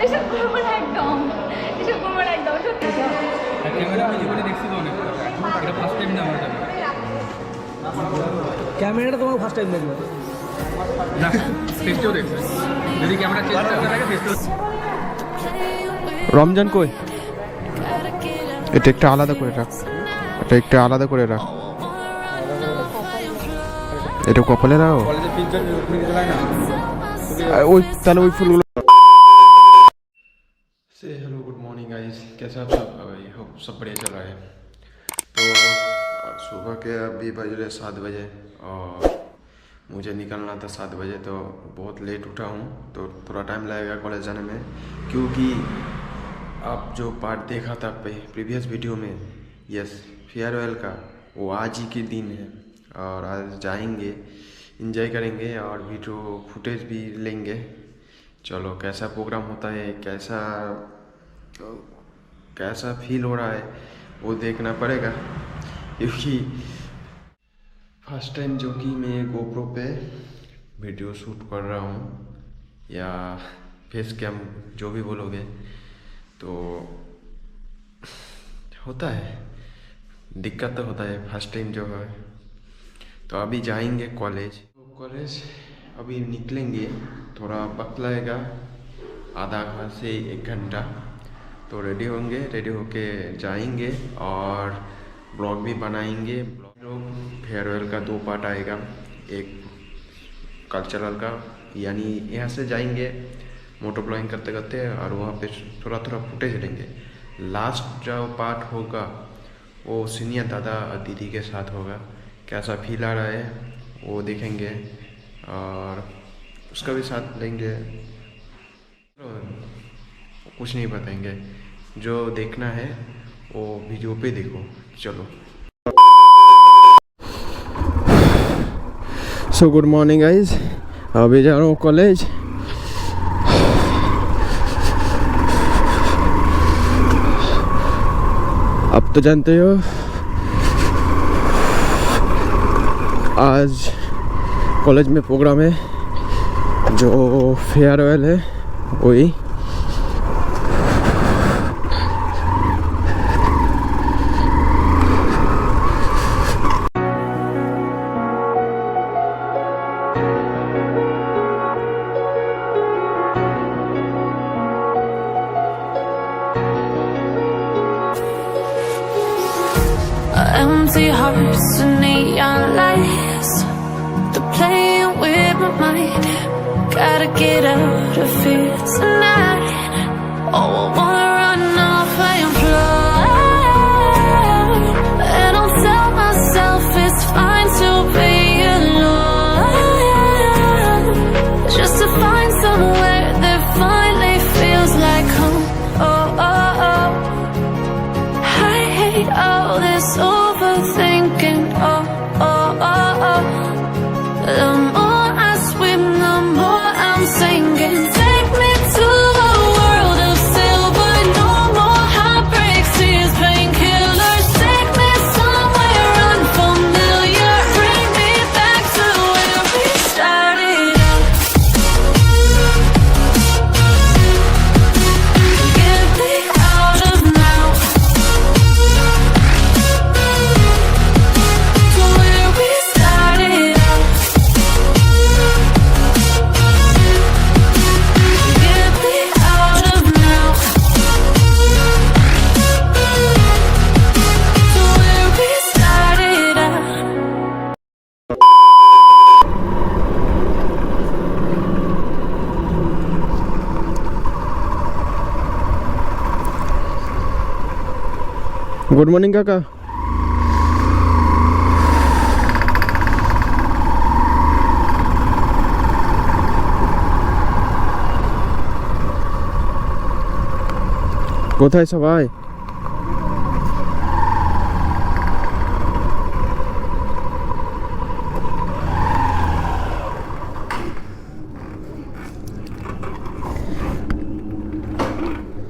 এসব করবো না একদম, এসব করবো না একদম, সত্যি। ক্যামেরা আমি জীবনে দেখছি তো অনেক, এটা ফার্স্ট টাইম না আমার ক্যামেরা। ক্যামেরাটা তোমার ফার্স্ট টাইম দেখবে না, ফেসটাও দেখবে, যদি ক্যামেরা চেঞ্জ করতে লাগে ফেসটাও। রমজান কই? এটা একটা আলাদা করে রাখ, এটা একটা আলাদা করে রাখ, এটা কপালে রাখো। কলেজে পিকচার নিতে হয় না ওই তাহলে ওই ফুলগুলো। से हेलो गुड मॉर्निंग गाइस, कैसे आप सब? आई होप सब बढ़िया चल रहा है। तो सुबह के अभी बज रहे 7 बजे और मुझे निकलना था 7 बजे, तो बहुत लेट उठा हूँ, तो थोड़ा टाइम लगेगा कॉलेज जाने में, क्योंकि आप जो पार्ट देखा था प्रीवियस वीडियो में, यस फेयरवेल का, वो आज ही के दिन है और आज जाएंगे, इंजॉय करेंगे और वीडियो फुटेज भी लेंगे। चलो कैसा प्रोग्राम होता है, कैसा फील हो रहा है वो देखना पड़ेगा, क्योंकि फर्स्ट टाइम जो कि मैं गोप्रो पे वीडियो शूट कर रहा हूँ, या फेस कैम जो भी बोलोगे, तो होता है दिक्कत, तो होता है फर्स्ट टाइम जो है। तो अभी जाएंगे कॉलेज, अभी निकलेंगे, थोड़ा वक्त लगेगा, आधा से 1 घंटा, तो रेडी होंगे, रेडी होके जाएंगे और ब्लॉग भी बनाएंगे। फेयरवेल का 2 पार्ट आएगा, एक कल्चरल का, यानी यहाँ से जाएंगे मोटो ब्लॉगिंग करते करते और वहाँ पे थोड़ा थोड़ा फुटेज लेंगे। लास्ट जो पार्ट होगा वो सीनियर दादा और दीदी के साथ होगा, कैसा फील आ रहा है वो देखेंगे और उसका भी साथ लेंगे। कुछ नहीं बताएंगे, जो देखना है वो वीडियो पे देखो। चलो सो गुड मॉर्निंग गाइज, अभी जा रहा हूँ कॉलेज। अब तो जानते हो आज कॉलेज में प्रोग्राम है, जो फेयरवेल है वही। Empty hearts and neon lights, they're playing with my mind. Gotta get out of here tonight. Oh, I wanna run off and fly, and I'll tell myself it's fine to be alone, just to find somewhere that finally feels like home. Oh, oh, oh, I hate all this overthinking. Oh, oh, oh, oh, the more I swim, the more I'm sinking. Take me to a world of silver, no more heartbreaks, tears, painkillers. Take me somewhere unfamiliar, bring me back to where we started out. Get me out of now, to where we started out. Get me out of now, to where we started out. Good morning काका। কোথায় সবাই?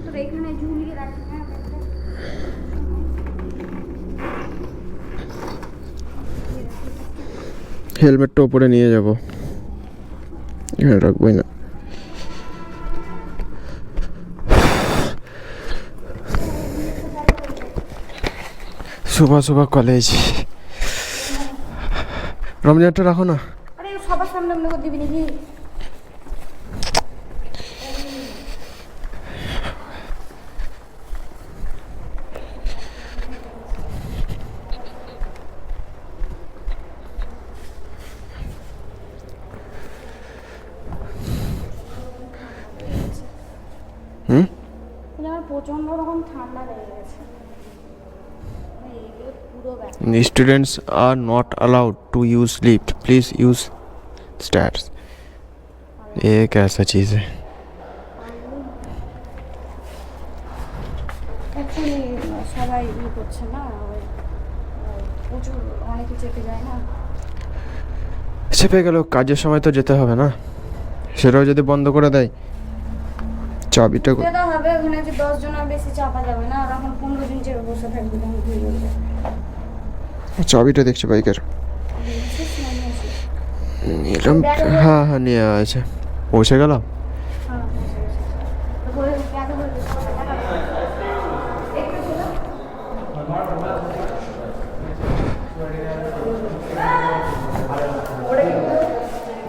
তো এখানে ঝুলিয়ে রাখি, হ্যাঁ হেলমেটটা উপরে নিয়ে যাব, এখানে রাখবই না। सुबह सुबह कॉलेज রমজানটা রাখো না আরে সবার সামনে মনে করে দিবি নাকি আমার প্রচন্ড রকম ঠান্ডা লেগে গেছে পুরো bag Students are not allowed to use lift. Please use stairs. ये कैसा चीज़ है? অ্যাকচুয়ালি সবাই করছে না প্রচুর অনেকে চেপে যায় না চেপে গেল কাজের সময় তো যেতে হবে না সেটাও যদি বন্ধ করে দেয় চাবিটা যেটা হবে ওখানে যে 10 জনের বেশি চাপা যাবে না আর এখন 15 জন চেপে বসে থাকবে তখন কি বলবে চাবিটা দেখছি বাইকের নিলাম হ্যাঁ হ্যাঁ নিয়ে আছে পৌঁছে গেলাম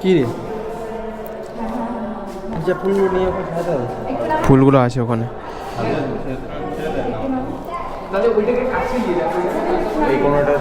কি রে যে ফুলগুলো নিয়ে খাওয়া হবে ফুলগুলো আছে ওখানে তাহলে ওইটাকে কাছে দিয়ে দাও এই কোনোটা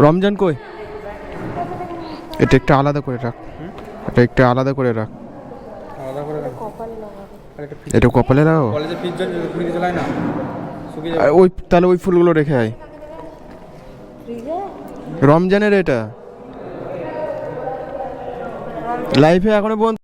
রমজান কই এটা একটা আলাদা করে রাখ এটা একটা আলাদা করে রাখ আলাদা করে রাখো এটা কপালে রাখো কলেজে ফিজ জন্য ফ্রিজে চালাই না শুকিয়ে আর ওই তাহলে ওই ফুলগুলো রেখে আয় রমজানের এটা লাইফে এখনো বন্ধ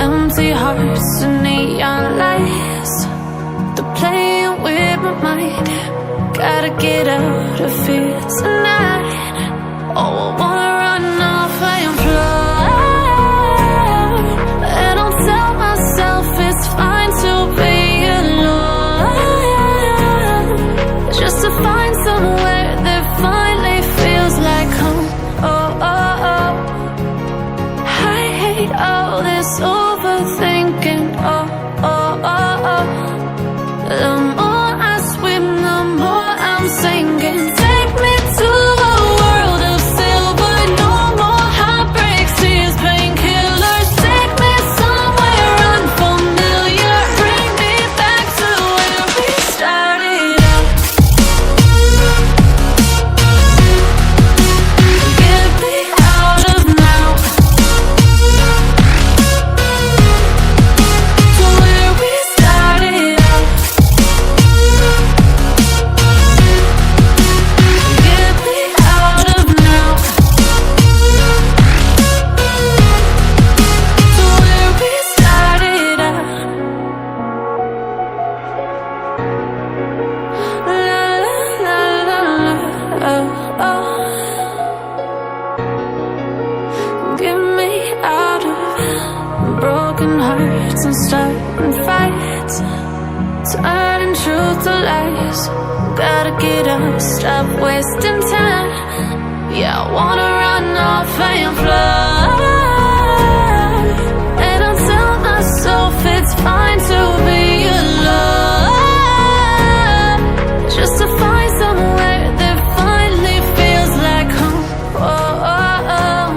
Empty hearts and neon lights, they're playing with my mind. Gotta get out of here tonight. Oh, I wanna run off and fly, and I'll tell myself it's fine to be alone, just to find somewhere that finally feels like home. Oh, oh, oh. I hate all this overthinking. Oh, oh, oh, oh. The more I swim, the more I'm sinking. Take me to a world of silver. No more heartbreaks, tears, painkillers. Take me somewhere unfamiliar. Bring me back to where we started out. Get me out of now. To where we started out. Get me out of now. To where we started out. La la la la la. Oh, oh. Get me out of broken hearts and starting fights, turning truth to lies. Gotta get up, stop wasting time. Yeah, I wanna run off and fly, and I'll tell myself it's fine to be alone, just to find somewhere that finally feels like home. Oh, oh, oh.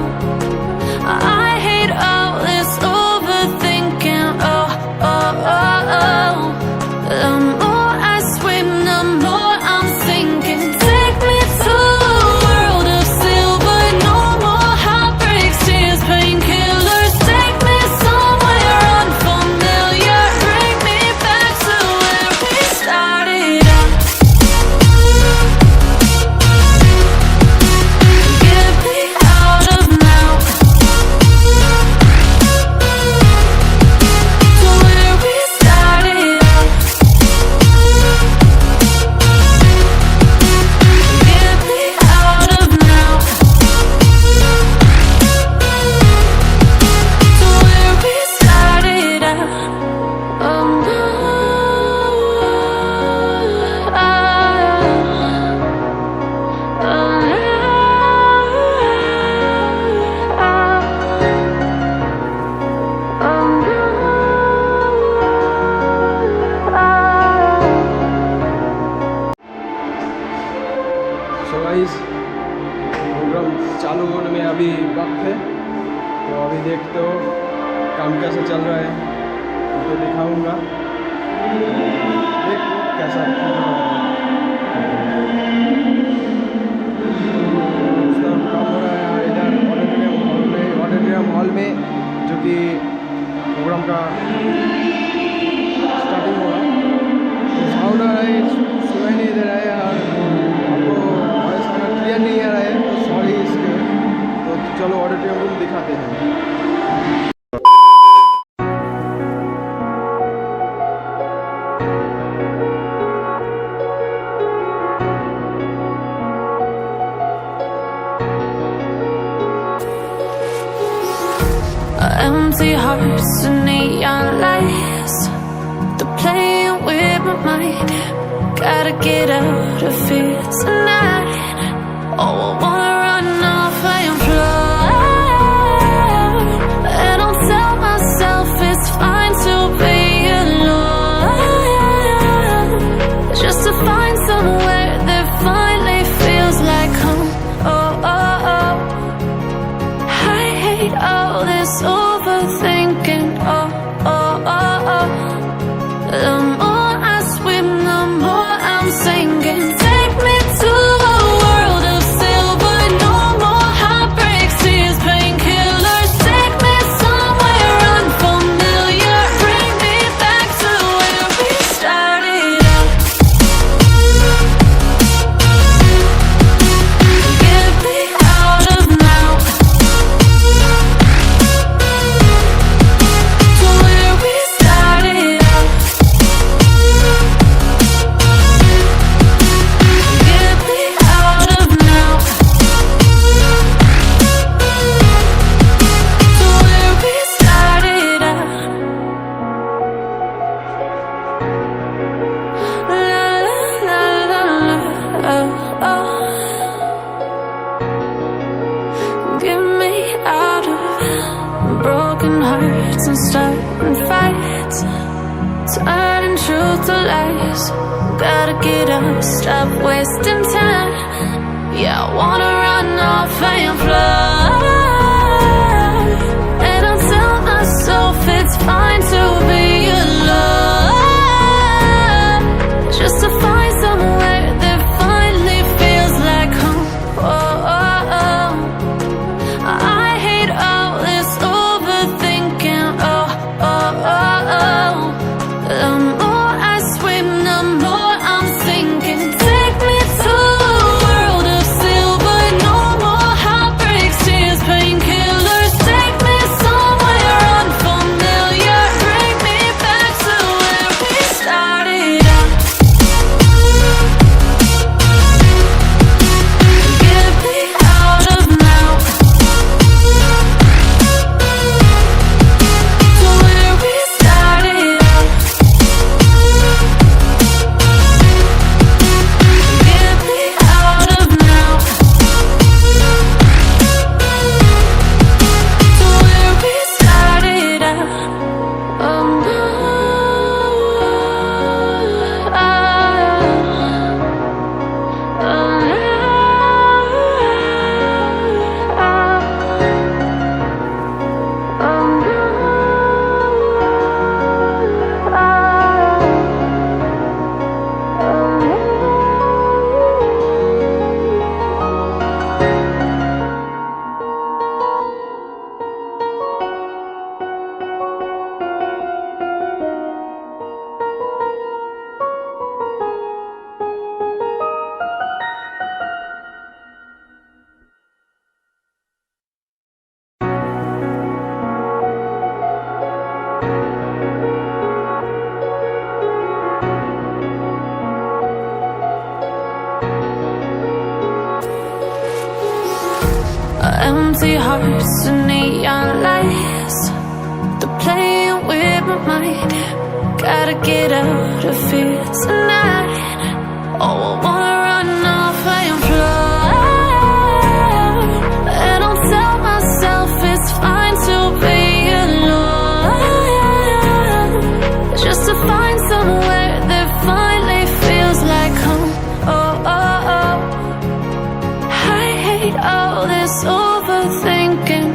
I hate all this overthinking. Oh, oh, oh, oh. The more I swim, the more I'm sinking. Take me to a world of silver. No more heartbreaks, थे। तो अभी देखते हो काम कैसे चल रहा है, तो दिखाऊंगा, देखो कैसा काम हो रहा है इधर ऑडिटोरियम हॉल में, जो कि प्रोग्राम का स्टार्टिंग होगा। तो साउंड आ रहा है, सुनाई नहीं दे रहा है और आपको वॉइस अगर क्लियर नहीं आ रहा है तो सॉरी इसके। तो चलो ऑडिटोरियम रूम दिखाते हैं। Empty hearts and neon lights, they're playing with my mind. Gotta get out of here tonight. Oh, I wanna run off and fly, and I'll tell myself it's fine to be alone, just to find somewhere that finally feels like home. Oh, oh, oh. I hate all this overthinking. Oh, oh, oh, oh. The more I swim, the more I'm sinking. Take me to a world of silver. No more heartbreaks, tears, painkillers. Take me somewhere unfamiliar. Bring me back to where we started out. Get me out of now, to where we started out. Get me out of now, to where we started out. La la la la, oh, oh. Get me out of broken hearts and starting fights, turning truth to lies. Gotta get up, stop wasting time. Yeah, I wanna run off and fly, and I'll tell myself it's fine to be alone, just to find somewhere that finally feels like home. Oh, oh, oh. I hate all this overthinking. Oh, oh, oh, oh. The more I swim, the more I'm sinking. Take me to a world of silver. No more heartbreaks, tears, painkillers. Take me somewhere unfamiliar. Bring me back to where we started out. Get me out of now, to where we started out. Get me out of now, to where we started out. Oh, no. Empty hearts and neon lights, they're playing with my mind. Gotta get out of here tonight. Oh, I wanna run off and fly, and I'll tell myself it's fine to be alone, just to find somewhere that finally feels like home. Oh, oh, oh. I hate all this overthinking.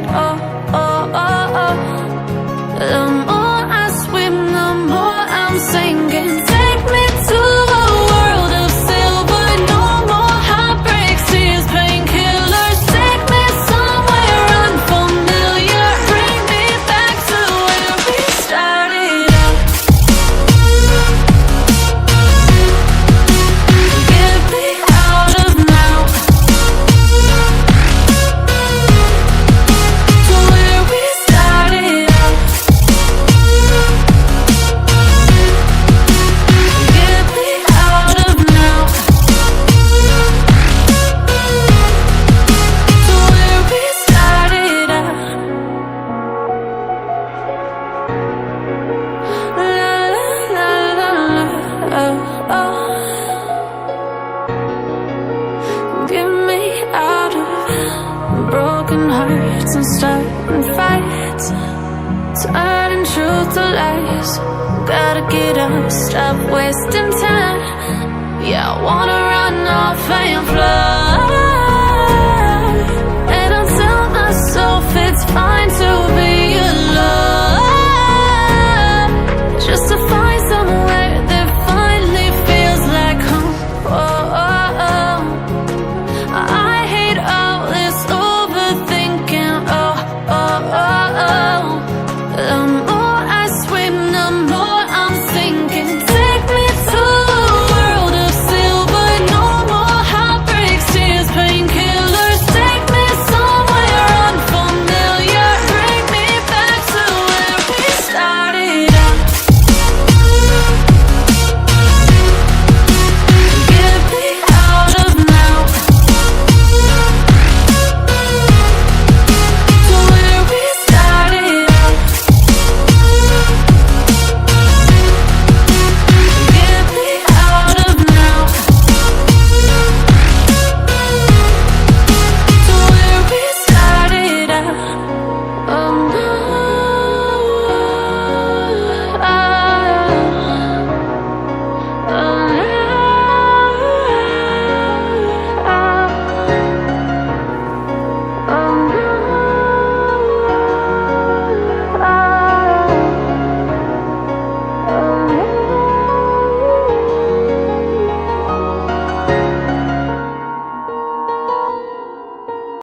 hours. Gotta get up, stop wasting time. Yeah, I wanna run off and fly.